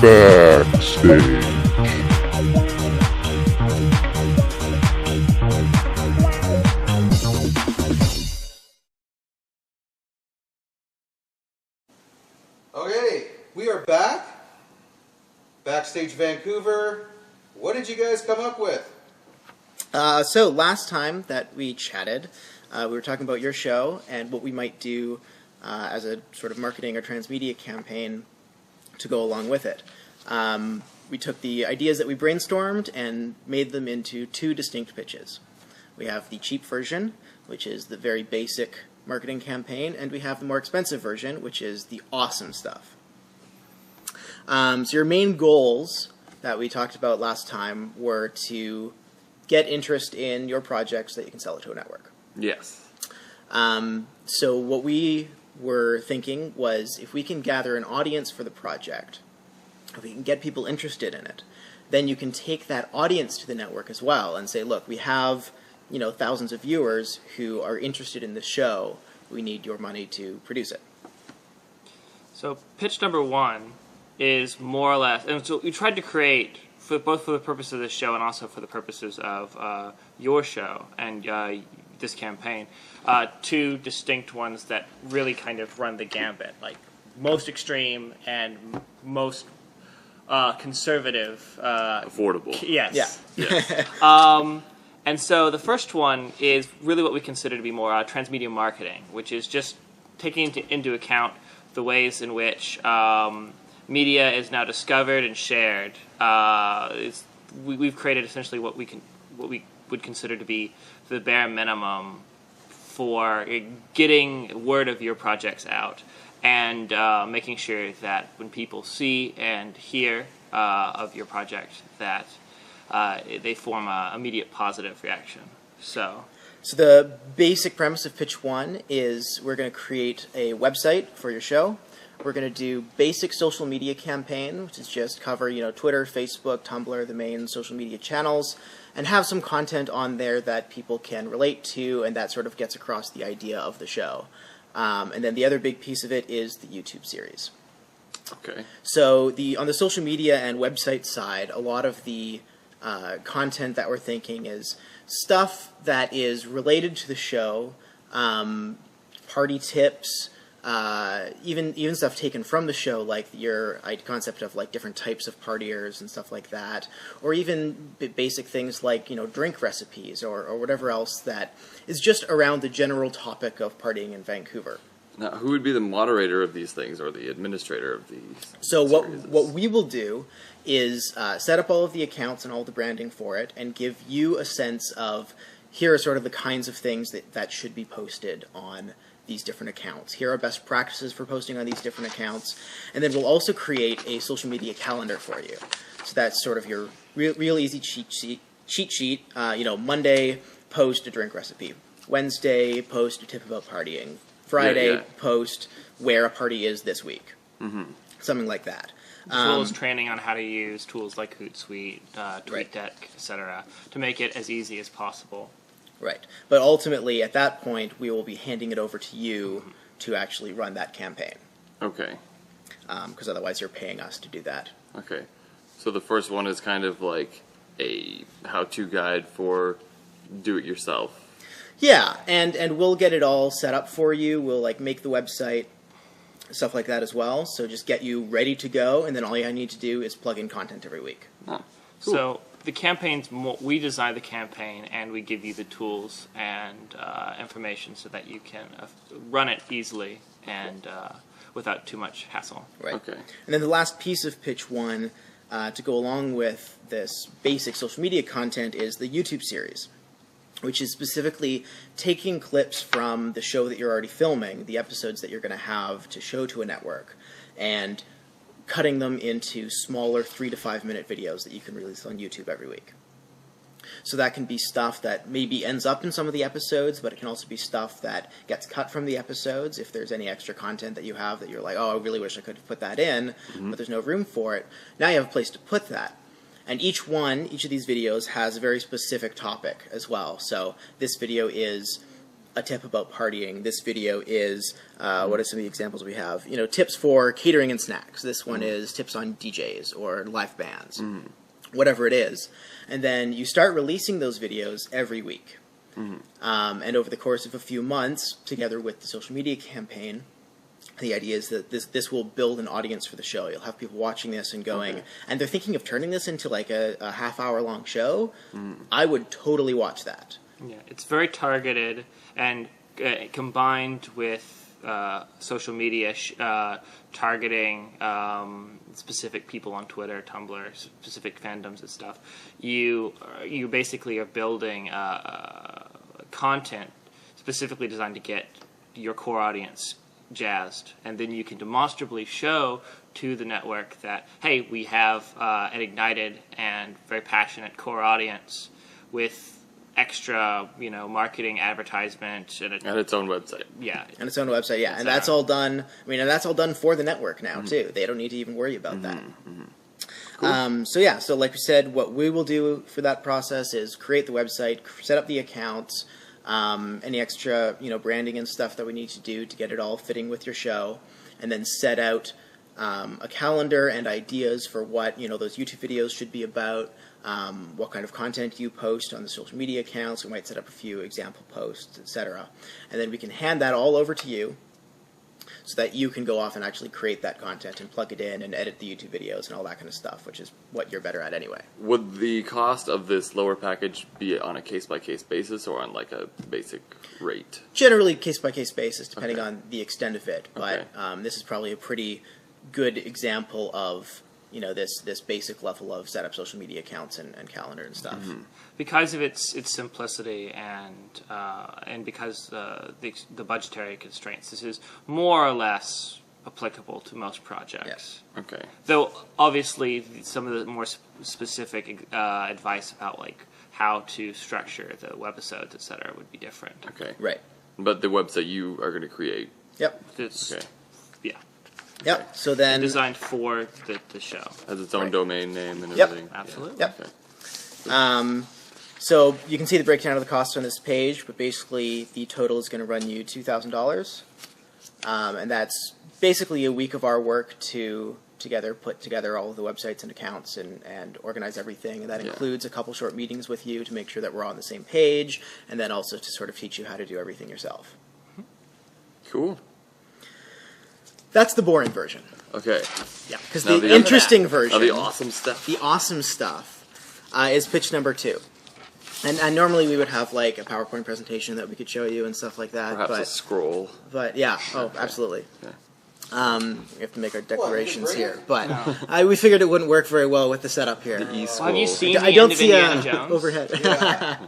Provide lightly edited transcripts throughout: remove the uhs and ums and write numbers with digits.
Backstage. Okay, we are back. Backstage Vancouver. What did you guys come up with? So last time that we chatted, we were talking about your show and what we might do as a sort of marketing or transmedia campaign to go along with it. We took the ideas that we brainstormed and made them into two distinct pitches. We have the cheap version, which is the very basic marketing campaign, and we have the more expensive version, which is the awesome stuff. So your main goals that we talked about last time were to get interest in your project so that you can sell it to a network. Yes. So what we were thinking was if we can gather an audience for the project, if we can get people interested in it, then you can take that audience to the network as well and say, look, we have thousands of viewers who are interested in this show. We need your money to produce it. So pitch number one is more or less, and so we tried to create, both for the purpose of this show and also for the purposes of your show and this campaign, two distinct ones that really kind of run the gambit, like most extreme and most conservative. Affordable. Yes. Yeah. Yes. And so the first one is really what we consider to be more transmedia marketing, which is just taking into account the ways in which media is now discovered and shared. We've created essentially what we would consider to be the bare minimum for getting word of your projects out and making sure that when people see and hear of your project that they form an immediate positive reaction. So the basic premise of pitch one is we're going to create a website for your show. We're going to do basic social media campaign, which is just cover, Twitter, Facebook, Tumblr, the main social media channels, and have some content on there that people can relate to, and that sort of gets across the idea of the show. And then the other big piece of it is the YouTube series. Okay. So on the social media and website side, a lot of the content that we're thinking is stuff that is related to the show, party tips, even stuff taken from the show, like your concept of like different types of partiers and stuff like that, or even basic things like drink recipes or whatever else that is just around the general topic of partying in Vancouver. Now, who would be the moderator of these things or the administrator of these? So what we will do is set up all of the accounts and all the branding for it and give you a sense of here are sort of the kinds of things that should be posted on these different accounts. Here are best practices for posting on these different accounts. And then we'll also create a social media calendar for you. So that's sort of your real easy cheat sheet. Monday, post a drink recipe. Wednesday, post a tip about partying. Friday, post where a party is this week. Mm-hmm. Something like that. Tools, training on how to use tools like Hootsuite, TweetDeck, etc., to make it as easy as possible. Right. But ultimately, at that point, we will be handing it over to you to actually run that campaign. Okay. Because otherwise you're paying us to do that. Okay. So the first one is kind of like a how-to guide for do-it-yourself. Yeah, and we'll get it all set up for you. We'll make the website, stuff like that as well. So just get you ready to go, and then all you need to do is plug in content every week. Oh, cool. So the campaign's we design the campaign, and we give you the tools and information so that you can run it easily and without too much hassle. Right. Okay. And then the last piece of pitch one to go along with this basic social media content is the YouTube series, which is specifically taking clips from the show that you're already filming, the episodes that you're going to have to show to a network, and cutting them into smaller 3 to 5 minute videos that you can release on YouTube every week. So that can be stuff that maybe ends up in some of the episodes, but it can also be stuff that gets cut from the episodes. If there's any extra content that you have that you're like, oh, I really wish I could have put that in, but there's no room for it, now you have a place to put that. And each of these videos has a very specific topic as well. So this video is a tip about partying. This video is, what are some of the examples we have? You know, tips for catering and snacks. This one is tips on DJs or live bands, whatever it is. And then you start releasing those videos every week. And over the course of a few months, together with the social media campaign, the idea is that this will build an audience for the show. You'll have people watching this and going, and they're thinking of turning this into like a half-hour-long show. I would totally watch that. Yeah, it's very targeted, and combined with social media targeting specific people on Twitter, Tumblr, specific fandoms and stuff, you basically are building content specifically designed to get your core audience jazzed, and then you can demonstrably show to the network that, hey, we have an ignited and very passionate core audience with extra, marketing, advertisement, and its own website. Yeah, and its own website. Yeah, and that's all done. I mean, and that's all done for the network now too. They don't need to even worry about that. Cool. So like we said, what we will do for that process is create the website, set up the accounts, any extra, branding and stuff that we need to do to get it all fitting with your show, and then set out a calendar and ideas for what those YouTube videos should be about. What kind of content you post on the social media accounts. We might set up a few example posts, etc. And then we can hand that all over to you so that you can go off and actually create that content and plug it in and edit the YouTube videos and all that kind of stuff, which is what you're better at anyway. Would the cost of this lower package be on a case-by-case basis or on like a basic rate? Generally case-by-case basis, depending on the extent of it. But this is probably a pretty good example of this basic level of set up social media accounts and calendar and stuff. Because of its simplicity and because the budgetary constraints, this is more or less applicable to most projects. Yes. Okay. Though obviously some of the more specific advice about like how to structure the webisodes, etc., would be different. Okay. Right. But the website you are going to create. Yep. It's, Okay. Yeah. Yep. So then Designed for the show. Has its own domain name and Yep. everything. Absolutely. Yep. Okay. So you can see the breakdown of the costs on this page, but basically the total is going to run you $2,000, and that's basically a week of our work to put together all of the websites and accounts and organize everything, and that includes a couple short meetings with you to make sure that we're on the same page, and then also to sort of teach you how to do everything yourself. Cool. That's the boring version. Okay. Yeah, because Now the interesting version, the awesome stuff. the awesome stuff, is pitch number 2. And normally we would have like a PowerPoint presentation that we could show you and stuff like that. Perhaps a scroll. But yeah, absolutely. Yeah. We have to make our declarations What, here, but we figured it wouldn't work very well with the setup here. The Well, have you seen I the don't end of see Indiana Jones? overhead. Yeah.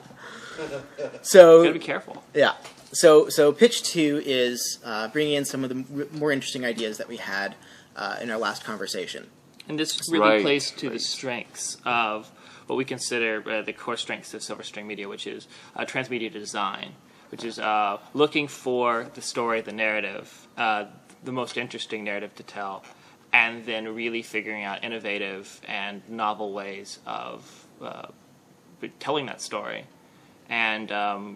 So Gotta be careful. yeah, so pitch 2 is bringing in some of the more interesting ideas that we had in our last conversation. And this really Right, plays to right. the strengths of what we consider the core strengths of Silver String Media, which is transmedia design, which is looking for the story, the narrative, the most interesting narrative to tell, and then really figuring out innovative and novel ways of telling that story and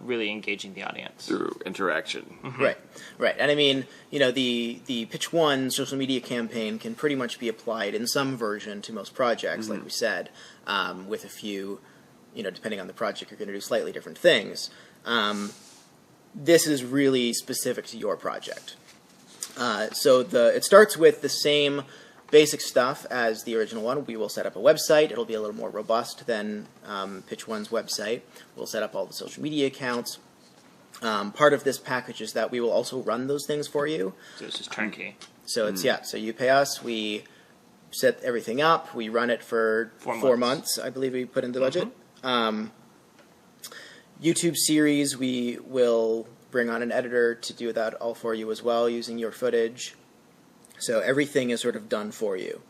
really engaging the audience. Through interaction. Right. And I mean, the pitch 1 social media campaign can pretty much be applied in some version to most projects, like we said, with a few, depending on the project, you're going to do slightly different things. This is really specific to your project. So it starts with the same basic stuff as the original one. We will set up a website. It'll be a little more robust than Pitch 1's website. We'll set up all the social media accounts. Part of this package is that we will also run those things for you. So this is turnkey. So it's so you pay us, we set everything up, we run it for 4 months, I believe we put in the budget. YouTube series, we will bring on an editor to do that all for you as well, using your footage. So everything is sort of done for you.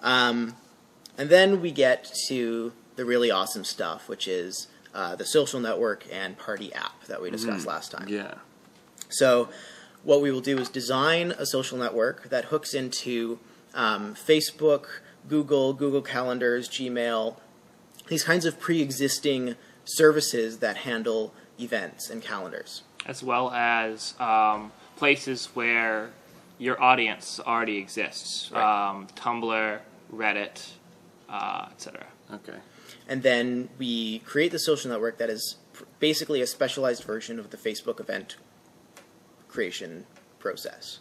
And then we get to the really awesome stuff, which is the social network and party app that we discussed last time. Yeah. So what we will do is design a social network that hooks into Facebook, Google Calendars, Gmail, these kinds of pre-existing services that handle events and calendars. as well as places where your audience already exists. Right. Tumblr, Reddit, etc. Okay. And then we create the social network that is basically a specialized version of the Facebook event creation process.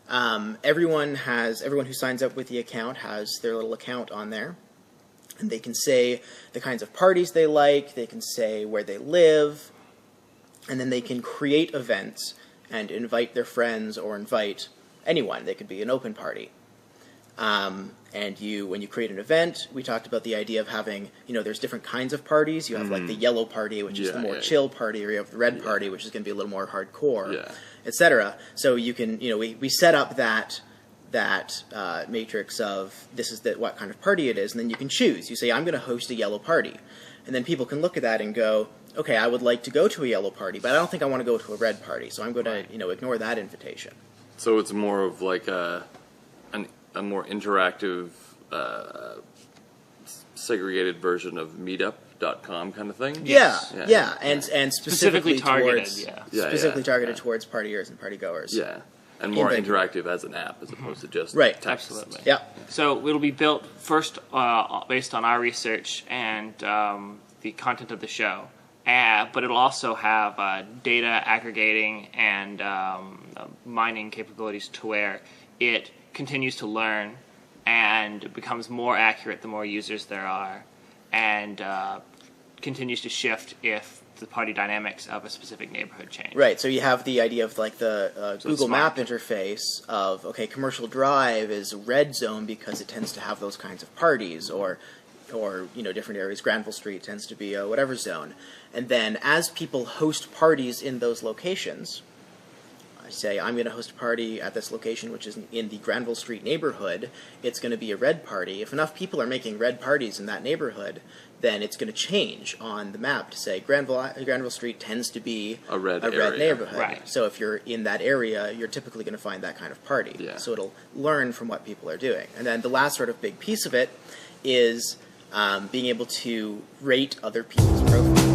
Everyone who signs up with the account has their little account on there, and they can say the kinds of parties they like, they can say where they live, and then they can create events and invite their friends or invite anyone. They could be an open party. And when you create an event, we talked about the idea of having, there's different kinds of parties. You have like the yellow party, which is the more chill party, or you have the red party, which is going to be a little more hardcore, etc. So you can, we set up that matrix of this is what kind of party it is, and then you can choose. You say, I'm going to host a yellow party. And then people can look at that and go, okay, I would like to go to a yellow party, but I don't think I want to go to a red party, so I'm going to, ignore that invitation. So it's more of like a more interactive, segregated version of Meetup.com kind of thing. Yeah. And specifically targeted. targeted towards partiers and partygoers. Yeah, and more interactive as an app as opposed to just text. Absolutely. Yeah. So it'll be built first based on our research and the content of the show. But it'll also have data aggregating and mining capabilities to where it continues to learn and becomes more accurate the more users there are, and continues to shift if the party dynamics of a specific neighborhood change. Right, so you have the idea of like the Google smart. Map interface of, okay, Commercial Drive is a red zone because it tends to have those kinds of parties, or different areas. Granville Street tends to be a whatever zone. And then as people host parties in those locations, I say, I'm going to host a party at this location, which is in the Granville Street neighborhood. It's going to be a red party. If enough people are making red parties in that neighborhood, then it's going to change on the map to say Granville Street tends to be a red neighborhood. Right. So if you're in that area, you're typically going to find that kind of party. Yeah. So it'll learn from what people are doing. And then the last sort of big piece of it is being able to rate other people's profiles.